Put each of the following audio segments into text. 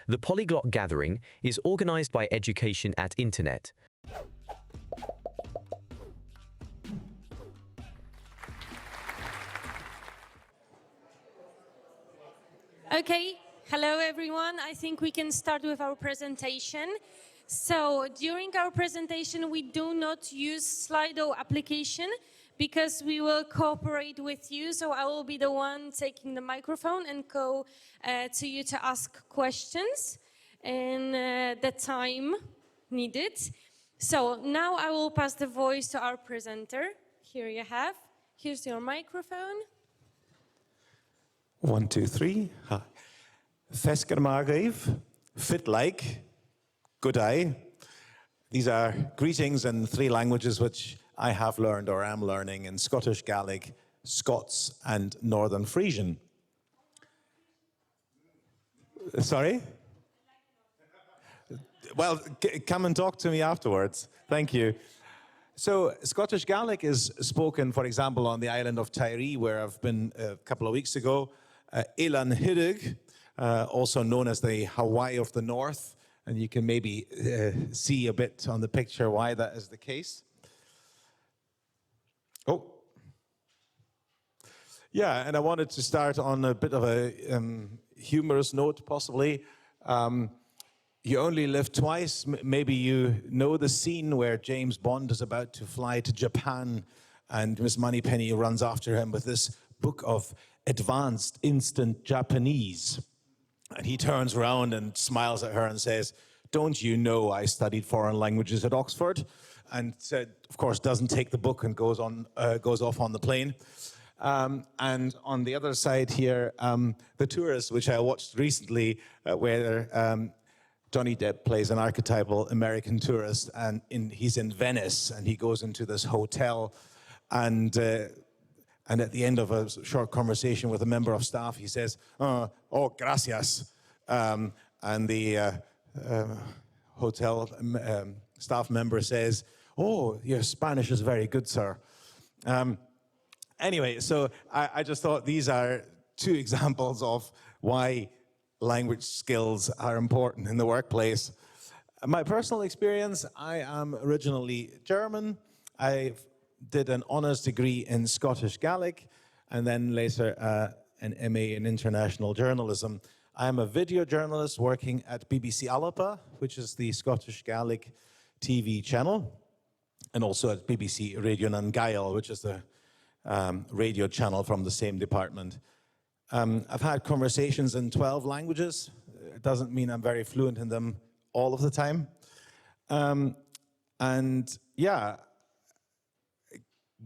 The Polyglot Gathering is organized by Education at Internet. Okay, hello everyone. I think we can start with our presentation. So during our presentation, we do not use Slido application because we will cooperate with you. So I will be the one taking the microphone and go to you to ask questions in the time needed. So now I will pass the voice to our presenter. Here you have. Here's your microphone. 1, 2, 3. Fesker Margave, fit like, good eye. These are greetings in 3 languages which I have learned or am learning in Scottish Gaelic, Scots, and Northern Frisian. Sorry? Well, come and talk to me afterwards. Thank you. So Scottish Gaelic is spoken, for example, on the island of Tiree, where I've been a couple of weeks ago. Elan Hidig, also known as the Hawaii of the North, and you can maybe see a bit on the picture why that is the case. Oh. Yeah, and I wanted to start on a bit of a humorous note, possibly. You only live twice. Maybe you know the scene where James Bond is about to fly to Japan and Miss Moneypenny runs after him with this book of advanced instant Japanese. And he turns around and smiles at her and says, "Don't you know I studied foreign languages at Oxford?" And of course, doesn't take the book and goes off on the plane. And on the other side here, The Tourist, which I watched recently, where Johnny Depp plays an archetypal American tourist, and he's in Venice, and he goes into this hotel, and at the end of a short conversation with a member of staff, he says, "Oh, gracias," and the hotel staff member says, "Oh, your Spanish is very good, sir." Anyway, so I just thought these are 2 examples of why language skills are important in the workplace. My personal experience, I am originally German. I did an honours degree in Scottish Gaelic, and then later an MA in international journalism. I am a video journalist working at BBC Alapa, which is the Scottish Gaelic TV channel, and also at BBC Radio nan Gael, which is the radio channel from the same department. I've had conversations in 12 languages. It doesn't mean I'm very fluent in them all of the time. And yeah,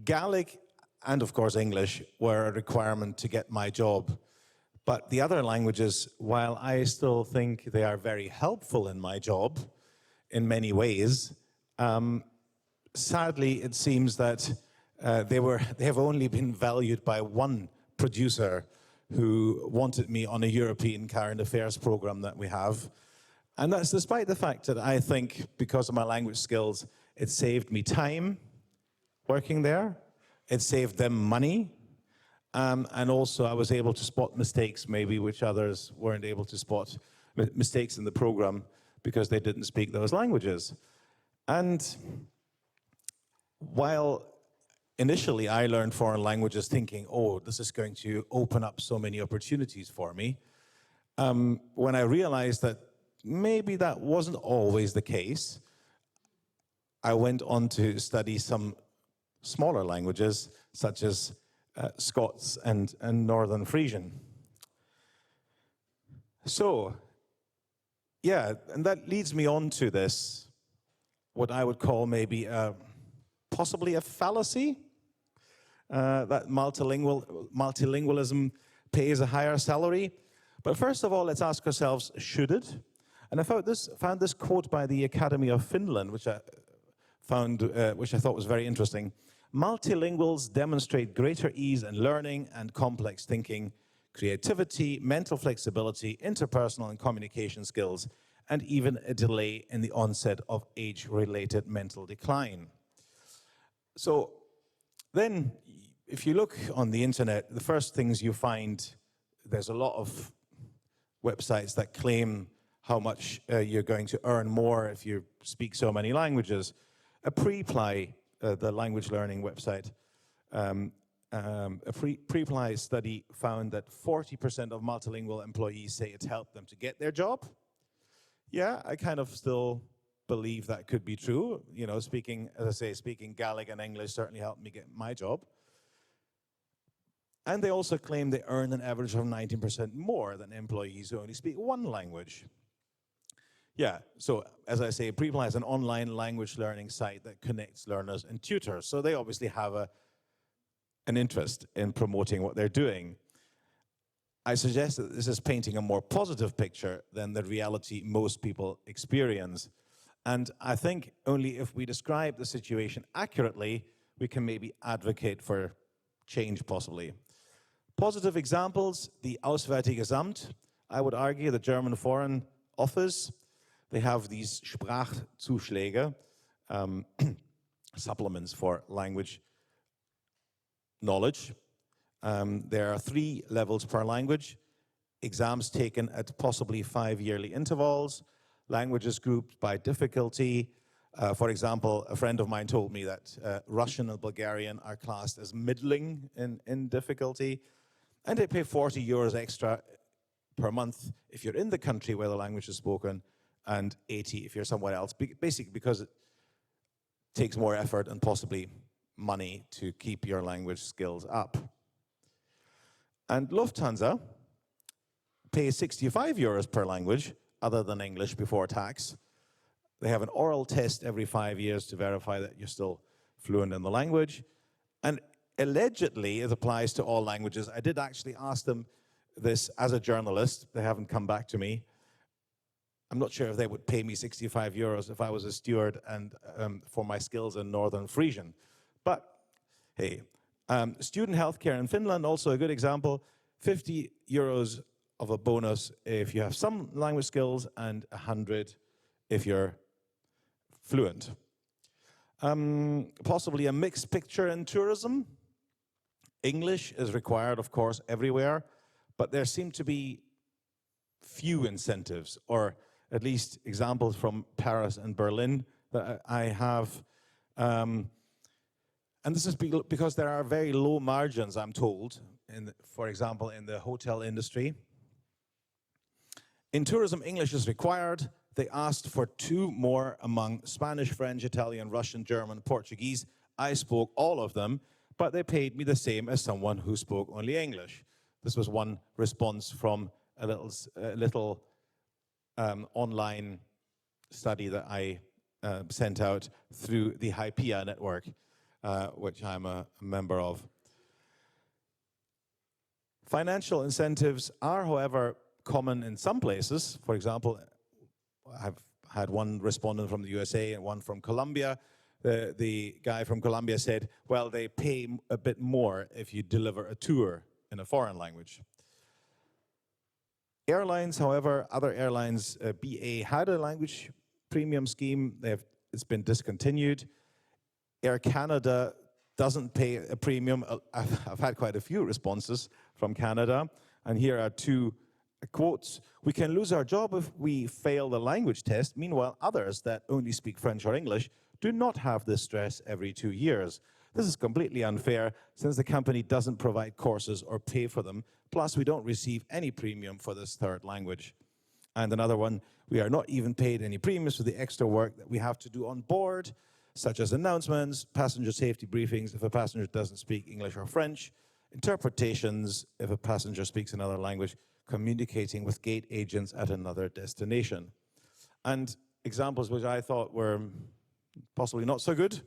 Gaelic and of course English were a requirement to get my job. But the other languages, while I still think they are very helpful in my job in many ways, sadly it seems that they have only been valued by one producer who wanted me on a European current affairs program that we have. And that's despite the fact that I think, because of my language skills, it saved me time working there, it saved them money, and also I was able to spot mistakes maybe which others weren't able to spot, mistakes in the program because they didn't speak those languages. And while initially I learned foreign languages thinking, oh, this is going to open up so many opportunities for me, when I realized that maybe that wasn't always the case, I went on to study some smaller languages, such as Scots and Northern Frisian. So, yeah, and that leads me on to this, what I would call maybe possibly a fallacy, that multilingualism pays a higher salary. But first of all, let's ask ourselves, should it? And I found this quote by the Academy of Finland, which I thought was very interesting. Multilinguals demonstrate greater ease in learning and complex thinking, creativity, mental flexibility, interpersonal and communication skills, and even a delay in the onset of age-related mental decline. So then, if you look on the internet, the first things you find, there's a lot of websites that claim how much you're going to earn more if you speak so many languages. A Preply, the language learning website, a Preply study found that 40% of multilingual employees say it's helped them to get their job. Yeah, I kind of still believe that could be true. You know, speaking, as I say, speaking Gaelic and English certainly helped me get my job. And they also claim they earn an average of 19% more than employees who only speak one language. Yeah, so as I say, Preply is an online language learning site that connects learners and tutors. So they obviously have an interest in promoting what they're doing. I suggest that this is painting a more positive picture than the reality most people experience. And I think only if we describe the situation accurately, we can maybe advocate for change possibly. Positive examples, the Auswärtiges Amt, I would argue the German Foreign Office. They have these Sprachzuschläge, supplements for language knowledge. There are 3 levels per language, exams taken at possibly 5 yearly intervals, languages grouped by difficulty. For example, a friend of mine told me that Russian and Bulgarian are classed as middling in difficulty, and they pay 40 euros extra per month if you're in the country where the language is spoken, and 80 if you're somewhere else, basically because it takes more effort and possibly money to keep your language skills up. And Lufthansa pays 65 euros per language, other than English, before tax. They have an oral test every 5 years to verify that you're still fluent in the language. And allegedly, it applies to all languages. I did actually ask them this as a journalist. They haven't come back to me. I'm not sure if they would pay me 65 euros if I was a steward and for my skills in Northern Frisian. But hey, student healthcare in Finland, also a good example, 50 euros of a bonus if you have some language skills and 100 if you're fluent. Possibly a mixed picture in tourism. English is required, of course, everywhere, but there seem to be few incentives, or at least examples from Paris and Berlin that I have. And this is because there are very low margins, I'm told, for example, in the hotel industry. In tourism, English is required. They asked for 2 more among Spanish, French, Italian, Russian, German, Portuguese. I spoke all of them, but they paid me the same as someone who spoke only English. This was one response from a little online study that I sent out through the Hypea network, which I'm a member of. Financial incentives are, however, common in some places. For example, I've had one respondent from the USA and one from Colombia. The guy from Colombia said, well, they pay a bit more if you deliver a tour in a foreign language. Airlines, however, other airlines, BA had a language premium scheme. It's been discontinued. Air Canada doesn't pay a premium. I've had quite a few responses from Canada, and here are 2 quotes. We can lose our job if we fail the language test. Meanwhile, others that only speak French or English do not have this stress every 2 years. This is completely unfair since the company doesn't provide courses or pay for them. Plus, we don't receive any premium for this 3rd language. And another one, we are not even paid any premiums for the extra work that we have to do on board, such as announcements, passenger safety briefings if a passenger doesn't speak English or French, interpretations if a passenger speaks another language, communicating with gate agents at another destination. And examples which I thought were possibly not so good,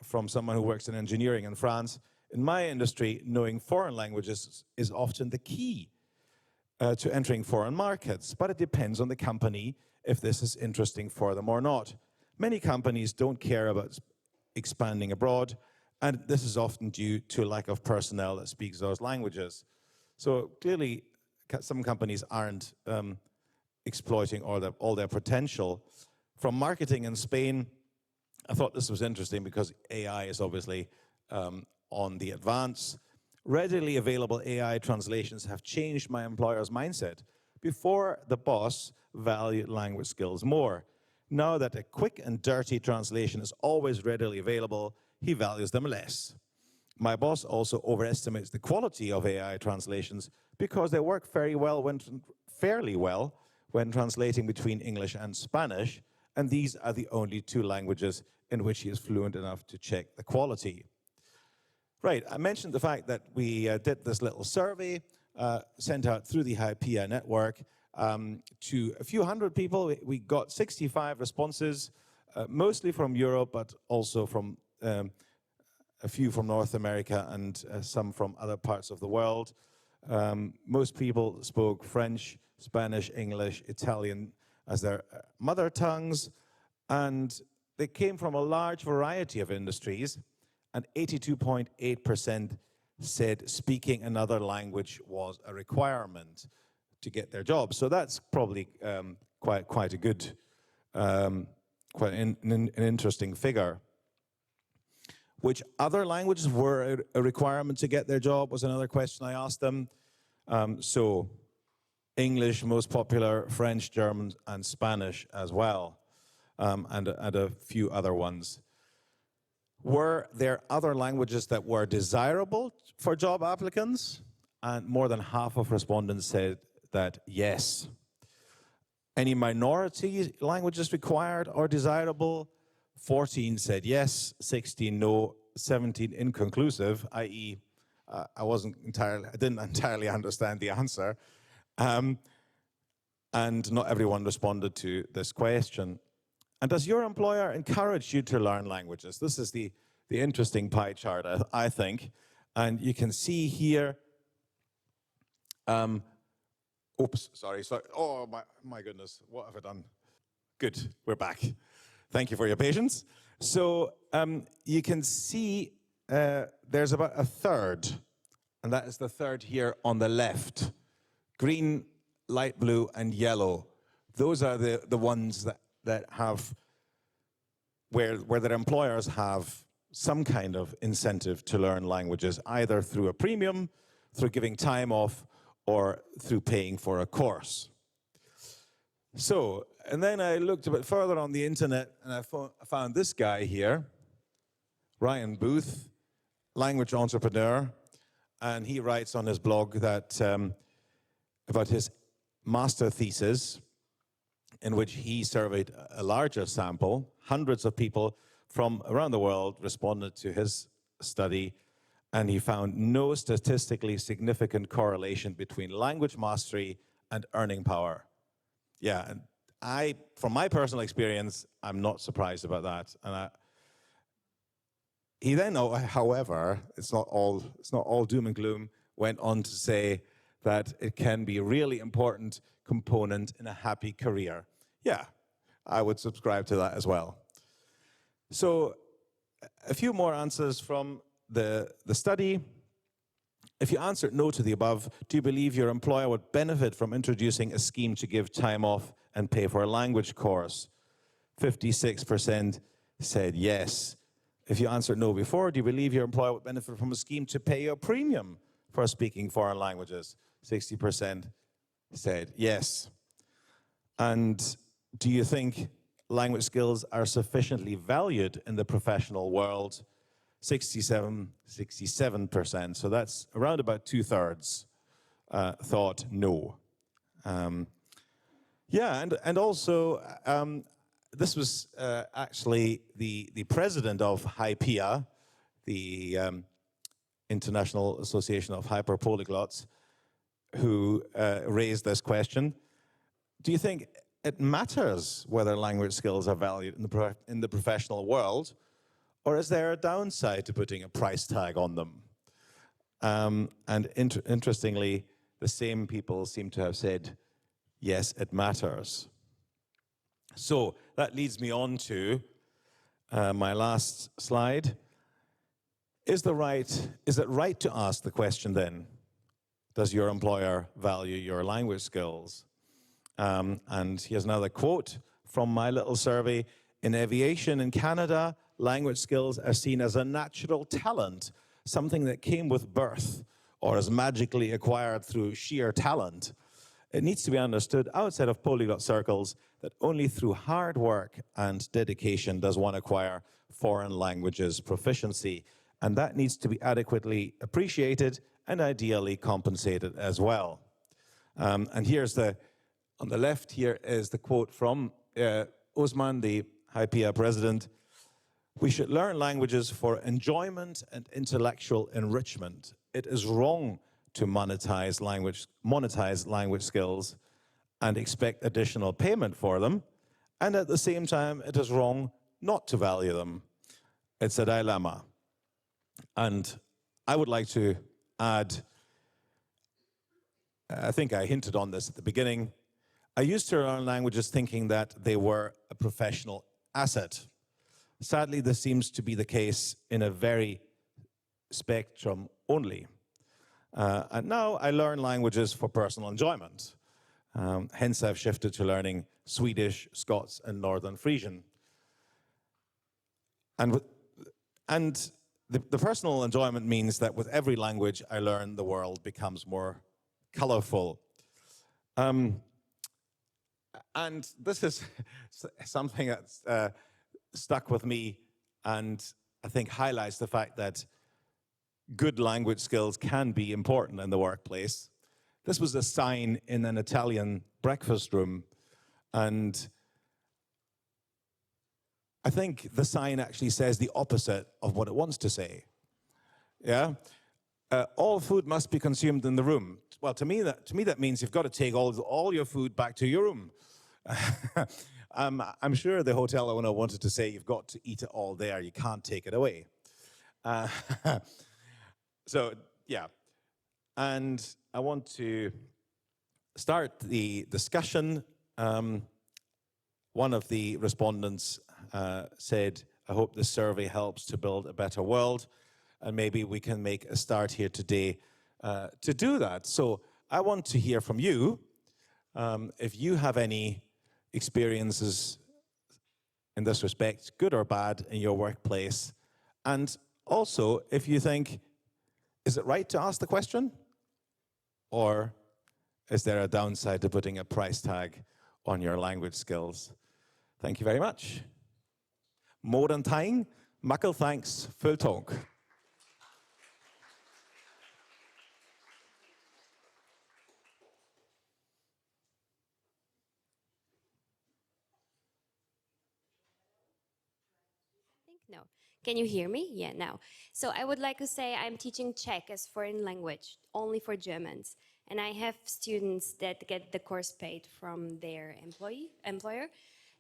from someone who works in engineering in France. In my industry, knowing foreign languages is often the key to entering foreign markets, but it depends on the company if this is interesting for them or not. Many companies don't care about expanding abroad, and this is often due to lack of personnel that speaks those languages. So clearly, some companies aren't exploiting all their potential. From marketing in Spain, I thought this was interesting because AI is obviously on the advance. Readily available AI translations have changed my employer's mindset. before the boss valued language skills more. Now that a quick and dirty translation is always readily available, he values them less. My boss also overestimates the quality of AI translations because they work fairly well when translating between English and Spanish, and these are the only two languages in which he is fluent enough to check the quality. Right, I mentioned the fact that we did this little survey sent out through the Hypea network to a few hundred people. We got 65 responses, mostly from Europe, but also from a few from North America and some from other parts of the world. Most people spoke French, Spanish, English, Italian as their mother tongues, and they came from a large variety of industries, and 82.8% said speaking another language was a requirement to get their job. So that's probably quite a good, quite an interesting figure. Which other languages were a requirement to get their job was another question I asked them. So English, most popular, French, German, and Spanish as well, and a few other ones. Were there other languages that were desirable for job applicants? And more than half of respondents said that yes. Any minority languages required or desirable? 14 said yes, 16 no, 17 inconclusive, i.e. I didn't entirely understand the answer. And not everyone responded to this question. And does your employer encourage you to learn languages? This is the interesting pie chart, I think. And you can see here, oops, sorry. Oh, my goodness, what have I done? Good, we're back. Thank you for your patience. So you can see there's about a third, and that is the third here on the left. Green, light blue, and yellow. Those are the ones that have, where their employers have some kind of incentive to learn languages, either through a premium, through giving time off, or through paying for a course. So, and then I looked a bit further on the internet and I found this guy here, Ryan Booth, language entrepreneur, and he writes on his blog that about his master thesis, in which he surveyed a larger sample. Hundreds of people from around the world responded to his study, and he found no statistically significant correlation between language mastery and earning power. Yeah, and from my personal experience, I'm not surprised about that. And he then, however, it's not all doom and gloom, went on to say that it can be a really important component in a happy career. Yeah, I would subscribe to that as well. So a few more answers from the study. If you answered no to the above, do you believe your employer would benefit from introducing a scheme to give time off and pay for a language course? 56% said yes. If you answered no before, do you believe your employer would benefit from a scheme to pay you a premium for speaking foreign languages? 60% said yes. And do you think language skills are sufficiently valued in the professional world? 67%. So that's around about 2/3 thought no. Yeah, and also this was actually the president of Hypea, the International Association of Hyper Polyglots, who raised this question. Do you think it matters whether language skills are valued in the professional world, or is there a downside to putting a price tag on them? And interestingly, the same people seem to have said, yes, it matters. So that leads me on to my last slide. Is it right to ask the question then, does your employer value your language skills? And here's another quote from my little survey. In aviation in Canada, language skills are seen as a natural talent, something that came with birth or is magically acquired through sheer talent. It needs to be understood outside of polyglot circles that only through hard work and dedication does one acquire foreign languages proficiency, and that needs to be adequately appreciated and ideally compensated as well. And here's on the left here is the quote from Osman, the HIPEA president. We should learn languages for enjoyment and intellectual enrichment. It is wrong to monetize language skills and expect additional payment for them. And at the same time, it is wrong not to value them. It's a dilemma. And I would like to add, I think I hinted on this at the beginning, I used to learn languages thinking that they were a professional asset. Sadly, this seems to be the case in a very spectrum only. And now I learn languages for personal enjoyment. Hence, I've shifted to learning Swedish, Scots, and Northern Frisian. And the personal enjoyment means that with every language I learn, the world becomes more colorful. And this is something that's stuck with me and I think highlights the fact that good language skills can be important in the workplace. This was a sign in an Italian breakfast room, and I think the sign actually says the opposite of what it wants to say. Yeah? All food must be consumed in the room. Well, to me that means you've got to take all your food back to your room. I'm sure the hotel owner wanted to say you've got to eat it all there, you can't take it away. So, yeah. And I want to start the discussion. One of the respondents said, I hope this survey helps to build a better world. And maybe we can make a start here today to do that. So I want to hear from you. If you have any experiences in this respect, good or bad, in your workplace. And also, if you think, is it right to ask the question? Or is there a downside to putting a price tag on your language skills? Thank you very much. Mór Tying, Muckle thanks, full talk. No. Can you hear me? Yeah, now. So I would like to say I'm teaching Czech as foreign language, only for Germans. And I have students that get the course paid from their employer.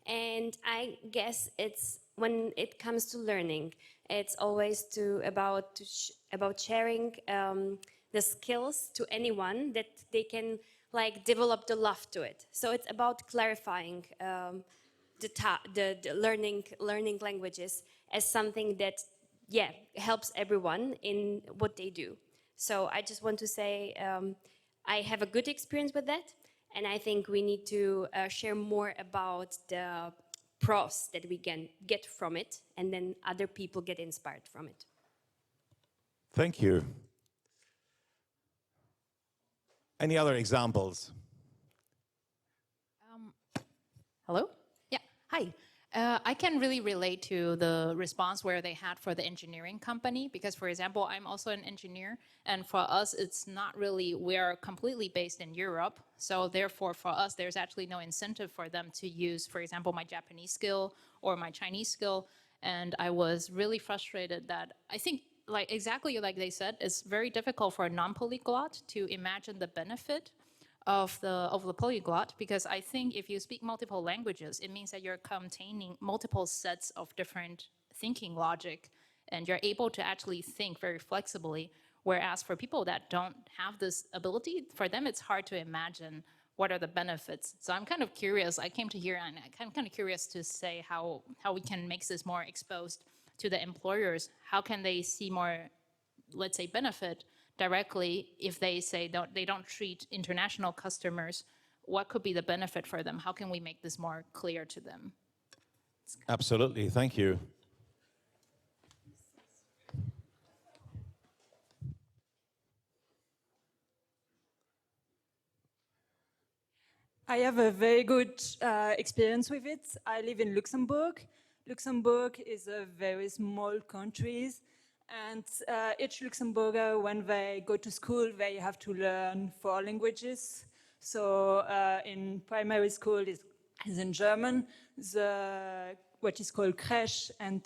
And I guess it's when it comes to learning, it's always about sharing the skills to anyone that they can like develop the love to it. So it's about clarifying the learning languages as something that, yeah, helps everyone in what they do. So I just want to say I have a good experience with that, and I think we need to share more about the pros that we can get from it, and then other people get inspired from it. Thank you. Any other examples? Hello? Yeah, hi. I can really relate to the response where they had for the engineering company because, for example, I'm also an engineer, and for us, it's not really, we are completely based in Europe, so therefore for us, there's actually no incentive for them to use, for example, my Japanese skill or my Chinese skill, and I was really frustrated that I think, like exactly like they said, it's very difficult for a non-polyglot to imagine the benefit of the polyglot, because I think if you speak multiple languages, it means that you're containing multiple sets of different thinking logic, and you're able to actually think very flexibly. Whereas for people that don't have this ability, for them it's hard to imagine what are the benefits. So I'm kind of curious. I came to here and I'm kind of curious to say how we can make this more exposed to the employers. How can they see more, let's say, benefit directly if they say they don't treat international customers? What could be the benefit for them? How can we make this more clear to them? Absolutely, thank you. I have a very good experience with it. I live in Luxembourg. Luxembourg is a very small country, and each Luxembourger, when they go to school, they have to learn 4 languages. So in primary school is in German. What is called crèche and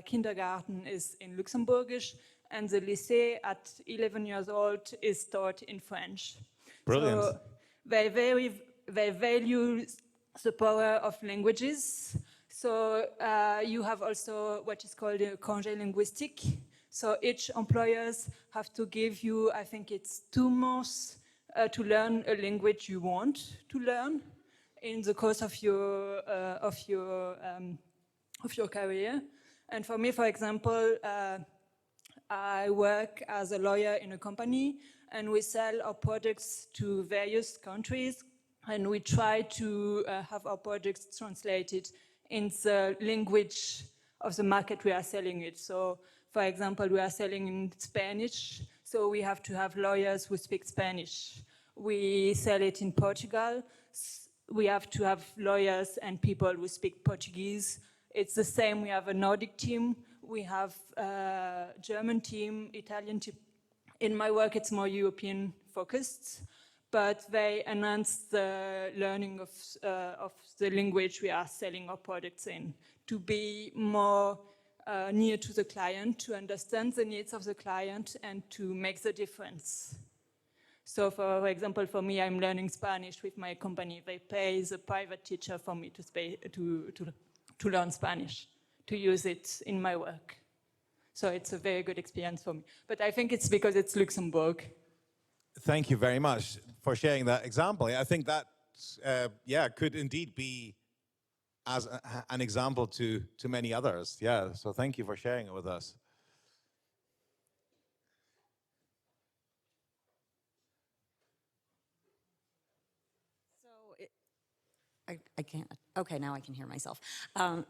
kindergarten is in Luxembourgish, and the lycée at 11 years old is taught in French. Brilliant. So they value the power of languages. So you have also what is called a congé linguistique. So each employers have to give you, I think it's 2 months to learn a language you want to learn in the course of your career. And for me, for example, I work as a lawyer in a company, and we sell our products to various countries, and we try to have our products translated in the language of the market we are selling it. So, for example, we are selling in Spanish, so we have to have lawyers who speak Spanish. We sell it in Portugal, we have to have lawyers and people who speak Portuguese. It's the same, we have a Nordic team, we have a German team, Italian team. In my work, it's more European focused, but they enhance the learning of the language we are selling our products in to be more near to the client, to understand the needs of the client and to make the difference. So for example, for me, I'm learning Spanish with my company. They pay the private teacher for me to learn Spanish, to use it in my work. So it's a very good experience for me. But I think it's because it's Luxembourg. Thank you very much for sharing that example. I think that, could indeed be as an example to many others. Yeah, so thank you for sharing it with us. I can't. Okay, now I can hear myself.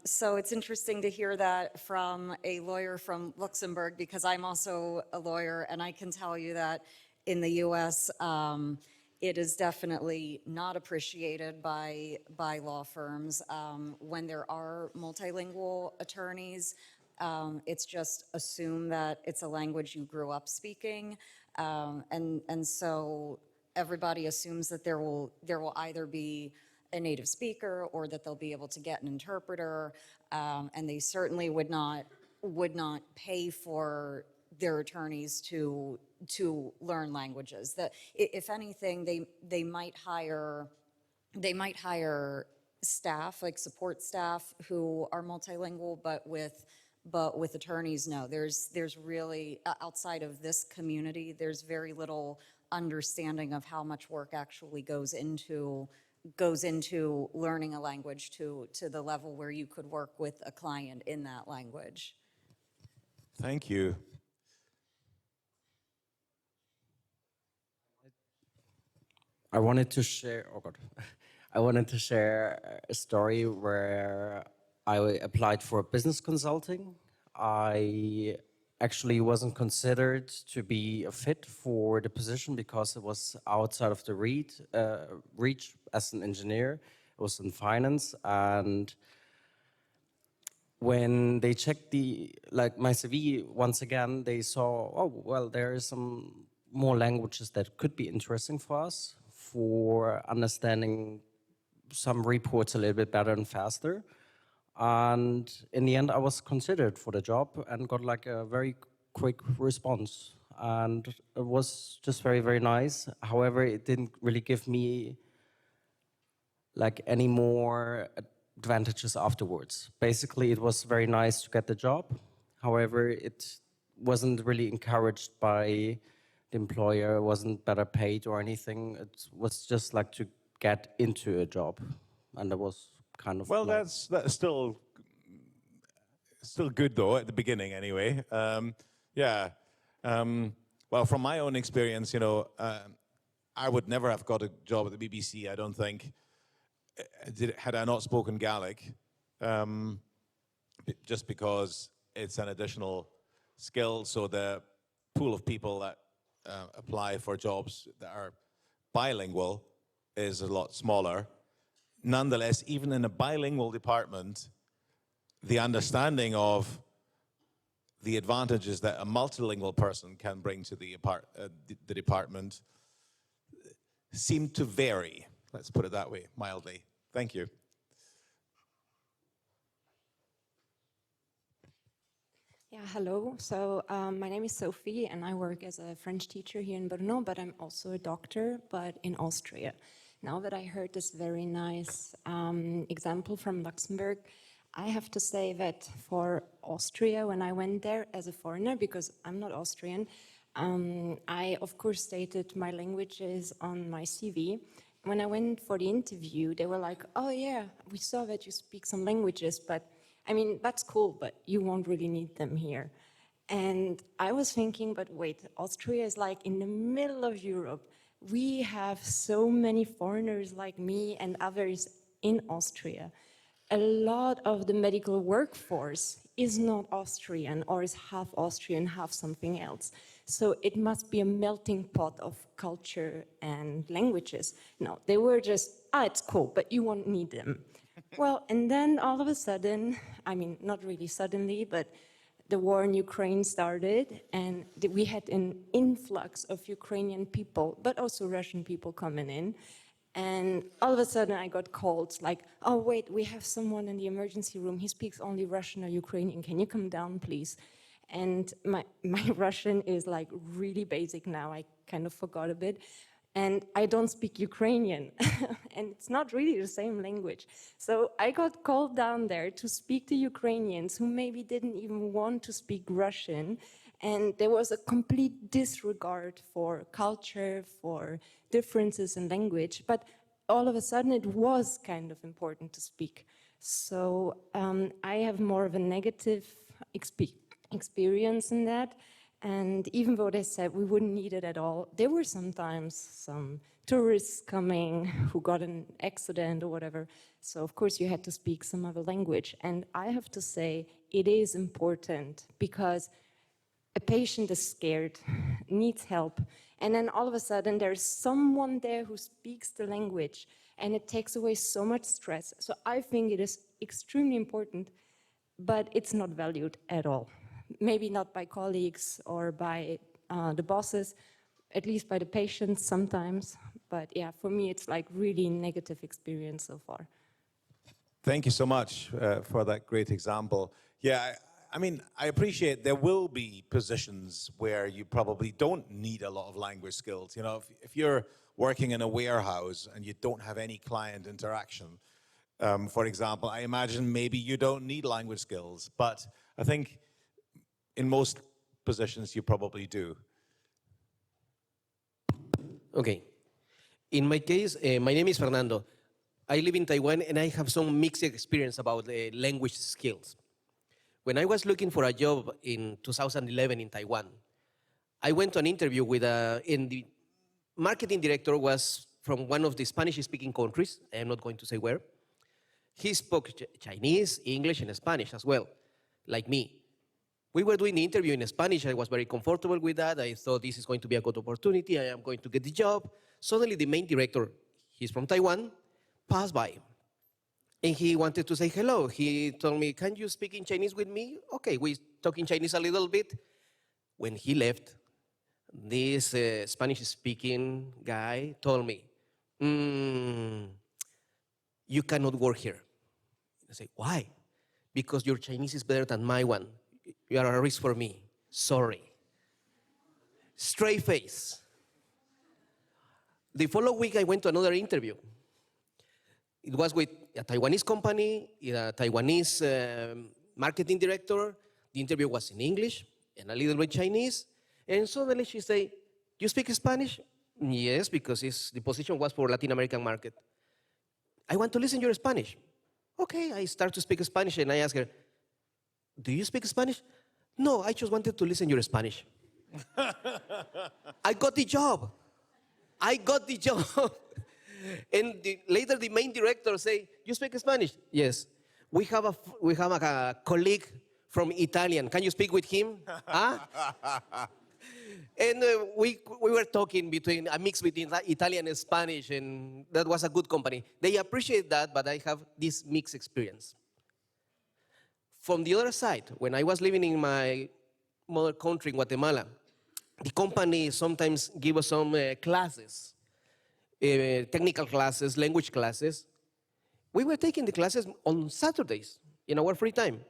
So it's interesting to hear that from a lawyer from Luxembourg, because I'm also a lawyer, and I can tell you that in the U.S., it is definitely not appreciated by law firms. When there are multilingual attorneys, it's just assumed that it's a language you grew up speaking, and so everybody assumes that there will either be a native speaker or that they'll be able to get an interpreter, and they certainly would not pay for their attorneys to learn languages. That if anything, they might hire staff, like support staff, who are multilingual, but with attorneys, no. There's really, outside of this community, there's very little understanding of how much work actually goes into learning a language to the level where you could work with a client in that language. Thank you. I wanted to share, oh God, I wanted to share a story where I applied for business consulting. I actually wasn't considered to be a fit for the position because it was outside of the reach as an engineer. It was in finance, and when they checked my CV once again, they saw, oh, well, there are some more languages that could be interesting for us for understanding some reports a little bit better and faster. And in the end, I was considered for the job and got like a very quick response. And it was just very, very nice. However, it didn't really give me like any more advantages afterwards. Basically, it was very nice to get the job. However, it wasn't really encouraged by the employer, it wasn't better paid or anything. It was just like to get into a job. And that was kind of Well, like, that's still good though, at the beginning anyway. Well, from my own experience, I would never have got a job at the BBC, I don't think, had I not spoken Gaelic, just because it's an additional skill. So the pool of people that apply for jobs that are bilingual is a lot smaller. nonetheless, even in a bilingual department, the understanding of the advantages that a multilingual person can bring to the department seem to vary. Let's put it that way, mildly. Thank you. Yeah, hello. So my name is Sophie and I work as a French teacher here in Brno, but I'm also a doctor, but in Austria. Now that I heard this very nice example from Luxembourg, I have to say that for Austria, when I went there as a foreigner, because I'm not Austrian, I of course stated my languages on my CV. When I went for the interview, they were like, oh yeah, we saw that you speak some languages, but I mean, that's cool, but you won't really need them here. And I was thinking, but wait, Austria is like in the middle of Europe. We have so many foreigners like me and others in Austria. A lot of the medical workforce is not Austrian or is half Austrian, half something else. So it must be a melting pot of culture and languages. No, they were just, it's cool, but you won't need them. Well, and then all of a sudden, I mean, not really suddenly, but the war in Ukraine started and we had an influx of Ukrainian people, but also Russian people coming in. And all of a sudden I got called like, oh wait, we have someone in the emergency room, he speaks only Russian or Ukrainian, can you come down please? And my Russian is like really basic now, I kind of forgot a bit. And I don't speak Ukrainian, and it's not really the same language. So I got called down there to speak to Ukrainians who maybe didn't even want to speak Russian, and there was a complete disregard for culture, for differences in language, but all of a sudden it was kind of important to speak. So I have more of a negative experience in that. And even though they said we wouldn't need it at all, there were sometimes some tourists coming who got an accident or whatever. So of course you had to speak some other language. And I have to say it is important because a patient is scared, needs help. And then all of a sudden there's someone there who speaks the language and it takes away so much stress. So I think it is extremely important, but it's not valued at all. Maybe not by colleagues or by the bosses, at least by the patients sometimes. But yeah, for me, it's like really negative experience so far. Thank you so much for that great example. Yeah, I mean, I appreciate there will be positions where you probably don't need a lot of language skills. You know, if you're working in a warehouse and you don't have any client interaction, for example, I imagine maybe you don't need language skills, but I think in most positions, you probably do. Okay. In my case, my name is Fernando. I live in Taiwan and I have some mixed experience about language skills. When I was looking for a job in 2011 in Taiwan, I went to an interview with and the marketing director was from one of the Spanish-speaking countries. I am not going to say where. He spoke Chinese, English, and Spanish as well, like me. We were doing the interview in Spanish. I was very comfortable with that. I thought this is going to be a good opportunity. I am going to get the job. Suddenly, the main director, he's from Taiwan, passed by. And he wanted to say hello. He told me, can you speak in Chinese with me? Okay, we talk in Chinese a little bit. When he left, this Spanish-speaking guy told me, you cannot work here. I say, why? Because your Chinese is better than my one. You are a risk for me. Sorry. Straight face. The following week, I went to another interview. It was with a Taiwanese company, a Taiwanese marketing director. The interview was in English and a little bit Chinese. And suddenly she said, you speak Spanish? Yes, because the position was for Latin American market. I want to listen your Spanish. Okay, I start to speak Spanish and I ask her, do you speak Spanish? No, I just wanted to listen your Spanish. I got the job. I got the job. And later the main director say, you speak Spanish? Yes. We have a colleague from Italian. Can you speak with him? Huh? And we were talking between a mix between Italian and Spanish, and that was a good company. They appreciate that, but I have this mixed experience. From the other side, when I was living in my mother country, in Guatemala, the company sometimes give us some classes, technical classes, language classes. We were taking the classes on Saturdays in our free time.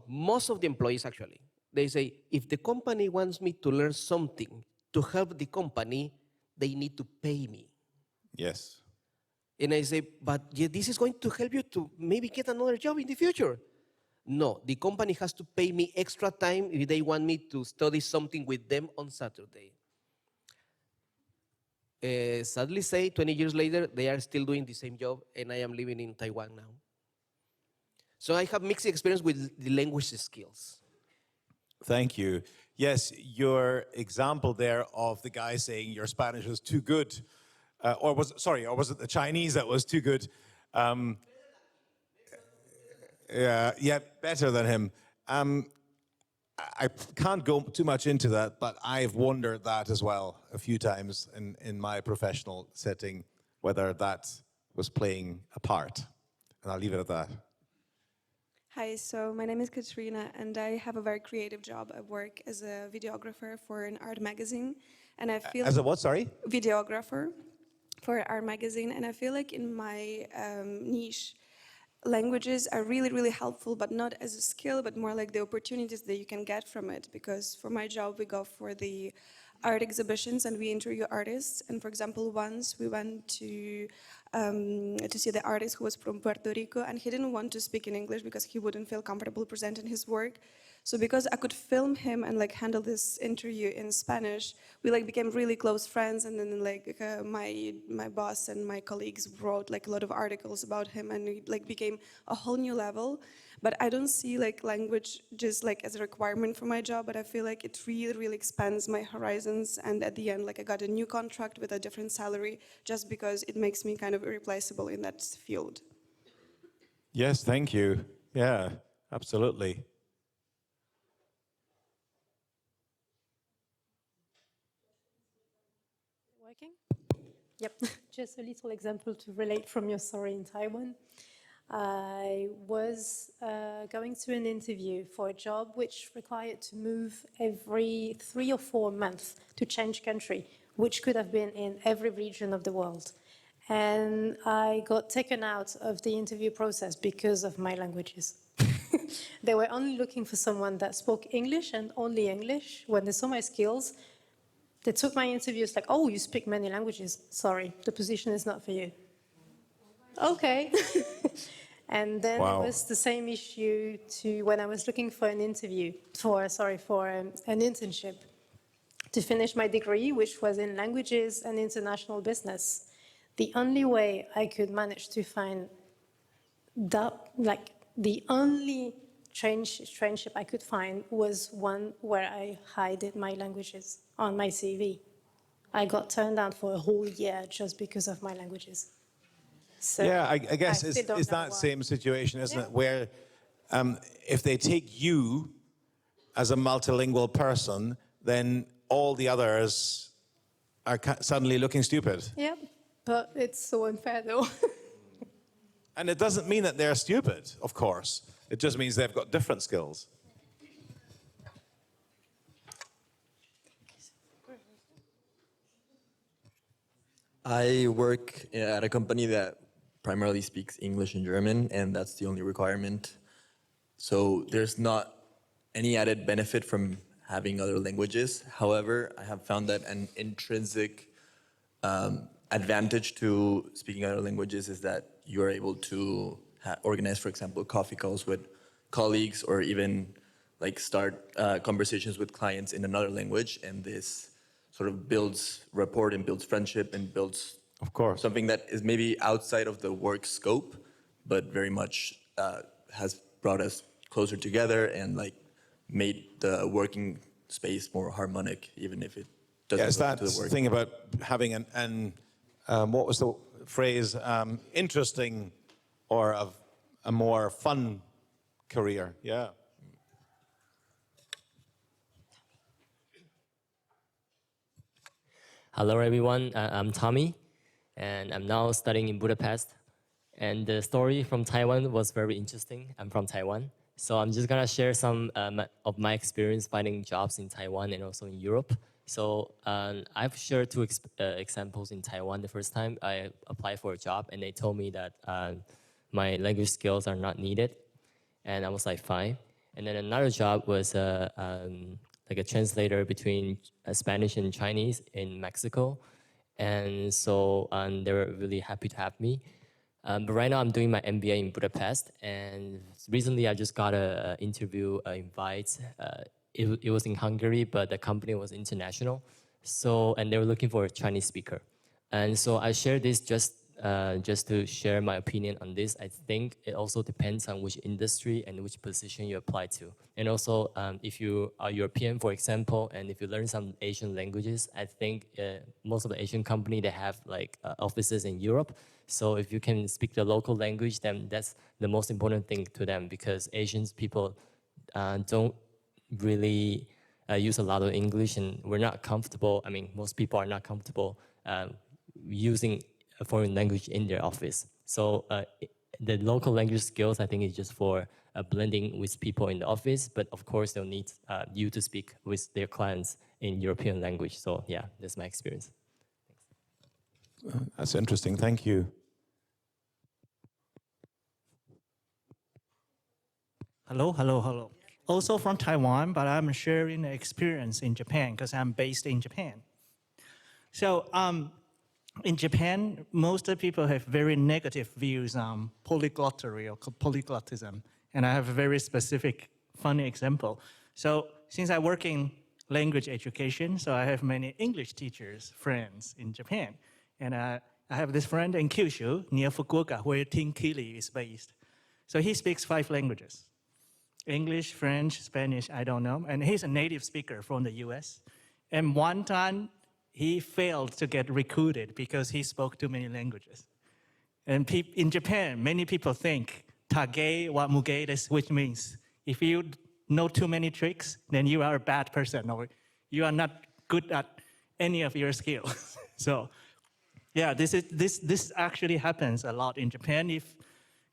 Most of the employees actually, they say, if the company wants me to learn something to help the company, they need to pay me. Yes. And I say, but yeah, this is going to help you to maybe get another job in the future. No, the company has to pay me extra time if they want me to study something with them on Saturday. Sadly say, 20 years later, they are still doing the same job, and I am living in Taiwan now. So I have mixed experience with the language skills. Thank you. Yes, your example there of the guy saying your Spanish was too good, or was it the Chinese that was too good? Yeah, better than him. I can't go too much into that, but I've wondered that as well a few times in my professional setting, whether that was playing a part. And I'll leave it at that. Hi, so my name is Katrina, and I have a very creative job. I work as a videographer for an art magazine, and I feel As a what, sorry? videographer for an art magazine, and I feel like in my niche, languages are really, really helpful, but not as a skill, but more like the opportunities that you can get from it. Because for my job, we go for the art exhibitions and we interview artists. And for example, once we went to see the artist who was from Puerto Rico, and he didn't want to speak in English because he wouldn't feel comfortable presenting his work. So because I could film him and like handle this interview in Spanish, we like became really close friends. And then like my boss and my colleagues wrote like a lot of articles about him, and it like became a whole new level. But I don't see like language just like as a requirement for my job, but I feel like it really, really expands my horizons. And at the end, like I got a new contract with a different salary just because it makes me kind of irreplaceable in that field. Yes, thank you. Yeah, absolutely. Working? Yep. Just a little example to relate from your story in Taiwan. I was going to an interview for a job which required to move every 3 or 4 months to change country, which could have been in every region of the world. And I got taken out of the interview process because of my languages. They were only looking for someone that spoke English and only English. When they saw my skills, they took my interviews like, oh, you speak many languages. Sorry, the position is not for you. Okay. And then Wow. it was the same issue to when I was looking for an interview, for an internship to finish my degree, which was in languages and international business. The only way I could manage to find that, like the only traineeship I could find was one where I hid my languages on my CV. I got turned down for a whole year just because of my languages. So yeah, I guess still don't it's know that why. same situation, isn't it? Where if they take you as a multilingual person, then all the others are suddenly looking stupid. Yeah, but it's so unfair though. And it doesn't mean that they're stupid, of course. It just means they've got different skills. I work at a company that primarily speaks English and German, and that's the only requirement. So there's not any added benefit from having other languages. However, I have found that an intrinsic advantage to speaking other languages is that you're able to organize, for example, coffee calls with colleagues, or even like start conversations with clients in another language, and this sort of builds rapport and builds friendship and builds, of course, something that is maybe outside of the work scope, but very much has brought us closer together and like made the working space more harmonic, even if it doesn't. Yes, that to the work. thing about having an what was the phrase? Interesting, or a more fun career. Yeah. Hello, everyone. I'm Tommy, and I'm now studying in Budapest. And the story from Taiwan was very interesting. I'm from Taiwan. So I'm just gonna share some of my experience finding jobs in Taiwan and also in Europe. So I've shared two examples in Taiwan. The first time I applied for a job and they told me that my language skills are not needed. And I was like, fine. And then another job was like a translator between Spanish and Chinese in Mexico. And so they were really happy to have me. But right now I'm doing my MBA in Budapest, and recently I just got an interview invite. It was in Hungary, but the company was international. So, and they were looking for a Chinese speaker. And so I share this just to share my opinion on this. I think it also depends on which industry and which position you apply to. And also, if you are European, for example, and if you learn some Asian languages, I think most of the Asian company, they have like offices in Europe. So if you can speak the local language, then that's the most important thing to them, because Asians people don't really use a lot of English, and we're not comfortable. I mean, most people are not comfortable using a foreign language in their office. So the local language skills, I think, is just for blending with people in the office. But of course, they'll need you to speak with their clients in European language. So yeah, that's my experience. That's interesting. Thank you. Hello. Also from Taiwan, but I'm sharing the experience in Japan because I'm based in Japan. So in Japan, most of the people have very negative views on polyglottery or polyglottism. And I have a very specific, funny example. So since I work in language education, so I have many English teachers, friends in Japan. And I have this friend in Kyushu, near Fukuoka, where Team Kili is based. So he speaks 5 languages: English, French, Spanish, I don't know. And he's a native speaker from the US. And one time, he failed to get recruited because he spoke too many languages. And in Japan, many people think tage wa muge, which means if you know too many tricks, then you are a bad person, or you are not good at any of your skills. So yeah, this actually happens a lot in Japan. If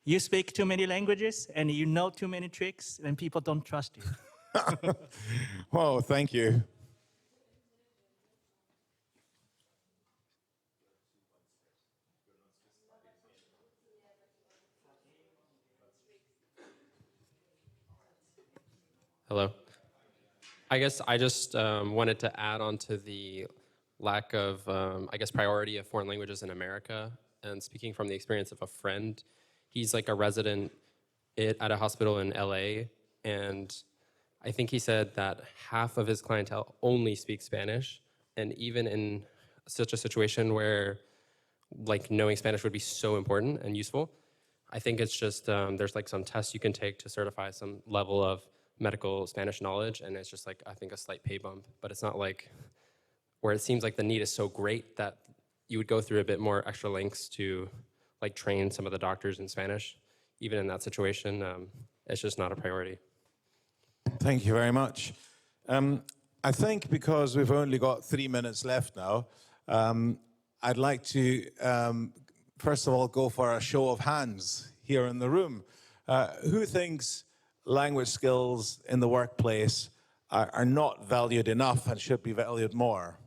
you speak too many languages and you know too many tricks, then people don't trust you. Whoa, thank you. Hello. I guess I just wanted to add on to the lack of, priority of foreign languages in America. And speaking from the experience of a friend, he's like a resident at a hospital in LA. And I think he said that half of his clientele only speaks Spanish. And even in such a situation where like knowing Spanish would be so important and useful, I think it's just, there's like some tests you can take to certify some level of medical Spanish knowledge, and it's just like, I think, a slight pay bump, but it's not like where it seems like the need is so great that you would go through a bit more extra lengths to like train some of the doctors in Spanish. Even in that situation, it's just not a priority. Thank you very much. I think because we've only got 3 minutes left now, I'd like to, first of all, go for a show of hands here in the room. Who thinks language skills in the workplace are not valued enough and should be valued more?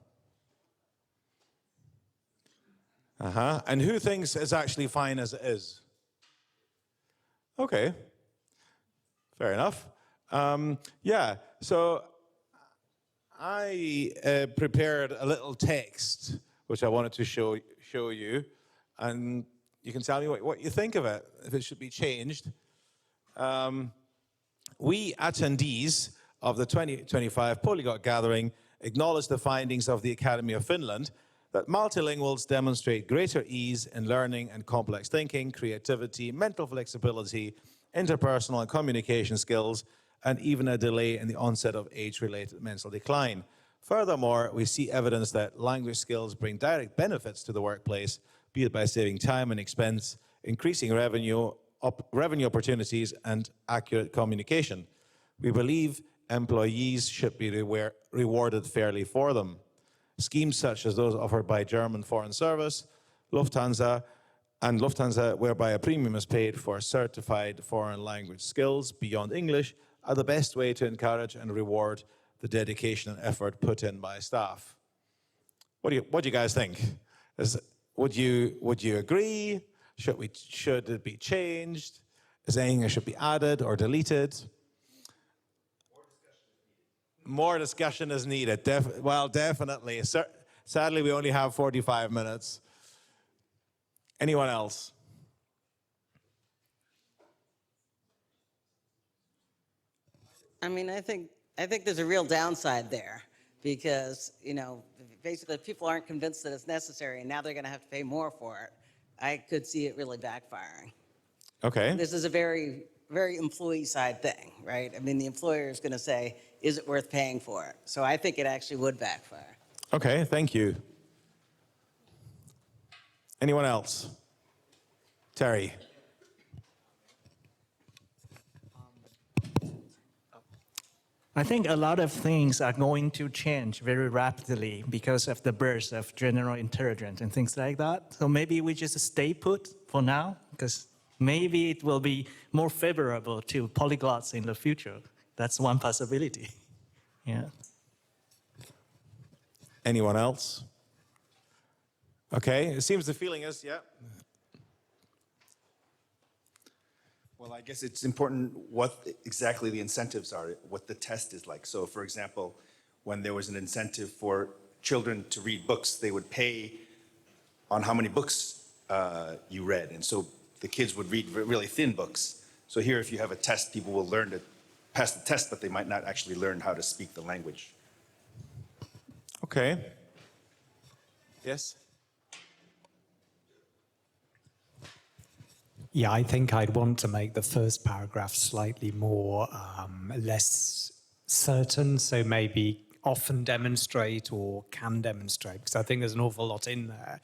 And who thinks it's actually fine as it is? Okay, fair enough. Yeah, so I prepared a little text which I wanted to show you, and you can tell me what you think of it, if it should be changed. We attendees of the 2025 Polyglot Gathering acknowledge the findings of the Academy of Finland that multilinguals demonstrate greater ease in learning and complex thinking, creativity, mental flexibility, interpersonal and communication skills, and even a delay in the onset of age-related mental decline. Furthermore, we see evidence that language skills bring direct benefits to the workplace, be it by saving time and expense, increasing revenue opportunities, and accurate communication. We believe employees should be rewarded fairly for them. schemes such as those offered by German Foreign Service, Lufthansa, whereby a premium is paid for certified foreign language skills beyond English, are the best way to encourage and reward the dedication and effort put in by staff. What do you guys think? Would you agree? Should it be changed? Is there anything that should be added or deleted? More discussion is needed. Well, definitely. Sadly, we only have 45 minutes. Anyone else? I mean, I think there's a real downside there because, you know, basically if people aren't convinced that it's necessary and now they're going to have to pay more for it, I could see it really backfiring. Okay. This is a very, very employee side thing, right? I mean, the employer is going to say, is it worth paying for it? So I think it actually would backfire. Okay, thank you. Anyone else? Terry. I think a lot of things are going to change very rapidly because of the birth of general intelligence and things like that. So maybe we just stay put for now, because maybe it will be more favorable to polyglots in the future. That's one possibility. Yeah. Anyone else? Okay, it seems the feeling is, yeah. Well, I guess it's important what exactly the incentives are, what the test is like. So, for example, when there was an incentive for children to read books, they would pay on how many books you read. And so the kids would read really thin books. So here, if you have a test, people will learn to pass the test, but they might not actually learn how to speak the language. Okay. Yes? Yeah, I think I'd want to make the first paragraph slightly more less certain, so maybe often demonstrate or can demonstrate, because I think there's an awful lot in there.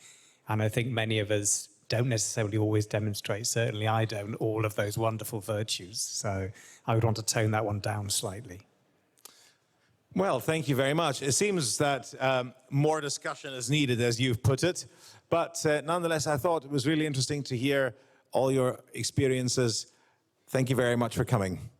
And I think many of us don't necessarily always demonstrate, certainly I don't, all of those wonderful virtues. So I would want to tone that one down slightly. Well, thank you very much. It seems that more discussion is needed, as you've put it. But nonetheless, I thought it was really interesting to hear all your experiences. Thank you very much for coming.